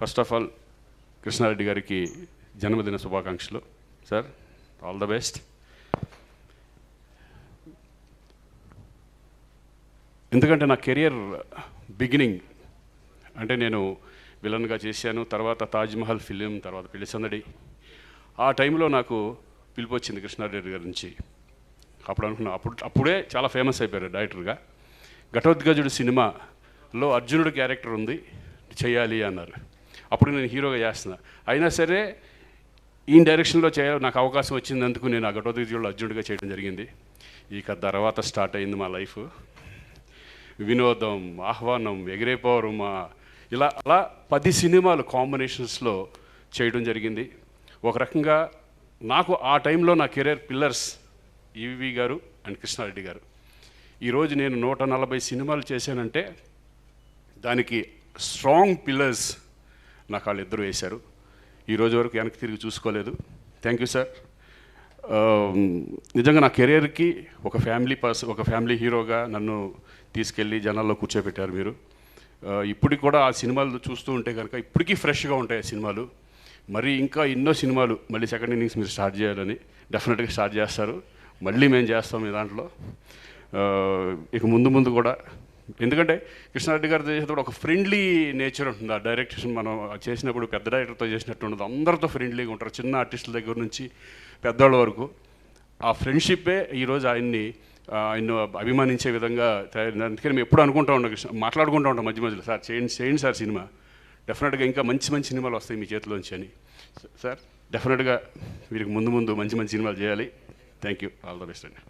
First of all Krishna Reddy గారికి జన్మదిన శుభాకాంక్షలు సార్. All the best. ఎందుకంటే నా కెరియర్ బిగినింగ్ అంటే నేను విలన్గా చేశాను, తర్వాత తాజ్మహల్ ఫిలిం, తర్వాత పెళ్లి సందడి. ఆ టైంలో నాకు పిలుపు వచ్చింది కృష్ణారెడ్డి గారి నుంచి. అప్పుడు అనుకున్నా, అప్పుడే చాలా ఫేమస్ అయిపోయారు డైరెక్టర్గా. ఘటోద్గజుడు సినిమాలో అర్జునుడు క్యారెక్టర్ ఉంది, చేయాలి అన్నారు. అప్పుడు నేను హీరోగా చేస్తున్నా. అయినా సరే ఈ డైరెక్షన్లో నాకు అవకాశం వచ్చినందుకు నేను ఆ ఘటోద్గజుడు అర్జునుడిగా చేయడం జరిగింది. ఇక తర్వాత స్టార్ట్ అయింది మా లైఫ్. వినోదం, ఆహ్వానం, ఎగిరేపోవరు, ఇలా అలా 10 సినిమాలు కాంబినేషన్స్లో చేయడం జరిగింది. ఒక రకంగా నాకు ఆ టైంలో నా కెరీర్ పిల్లర్స్ ఈవి గారు అండ్ కృష్ణారెడ్డి గారు. ఈరోజు నేను 140 సినిమాలు చేశానంటే దానికి స్ట్రాంగ్ పిల్లర్స్ నాకు వాళ్ళిద్దరూ వేశారు. ఈరోజు వరకు వెనక్కి తిరిగి చూసుకోలేదు. Thank you sir. నిజంగా నా కెరీర్కి ఒక ఫ్యామిలీ హీరోగా నన్ను తీసుకెళ్ళి జనాల్లో కూర్చోబెట్టారు మీరు. ఇప్పటికి కూడా ఆ సినిమాలు చూస్తూ ఉంటే కనుక ఇప్పటికీ ఫ్రెష్గా ఉంటాయి ఆ సినిమాలు. మరి ఇంకా ఎన్నో సినిమాలు మళ్ళీ సెకండ్ ఇన్నింగ్స్ మీరు స్టార్ట్ చేయాలని డెఫినెట్గా స్టార్ట్ చేస్తారు. మళ్ళీ మేము చేస్తాం ఈ దాంట్లో. ఇక ముందు కూడా, ఎందుకంటే కృష్ణారెడ్డి గారితో చేసేటప్పుడు ఒక ఫ్రెండ్లీ నేచర్ ఉంటుంది. ఆ డైరెక్షన్ మనం చేసినప్పుడు పెద్ద డైరెక్టర్తో చేసినట్టు ఉండదు. అందరితో ఫ్రెండ్లీగా ఉంటారు, చిన్న ఆర్టిస్టుల దగ్గర నుంచి పెద్దవాళ్ళ వరకు. ఆ ఫ్రెండ్షిప్పే ఈరోజు ఆయన్ని అభిమానించే విధంగా తయారు. అందుకని మేము ఎప్పుడు అనుకుంటూ ఉంటాం, మాట్లాడుకుంటూ ఉంటాం మధ్య మధ్యలో, సార్ చేయండి సార్ సినిమా, డెఫినెట్గా ఇంకా మంచి సినిమాలు వస్తాయి మీ చేతిలోంచి అని. సార్ డెఫినెట్గా వీరికి ముందు మంచి సినిమాలు చేయాలి. Thank you. All the best అండి.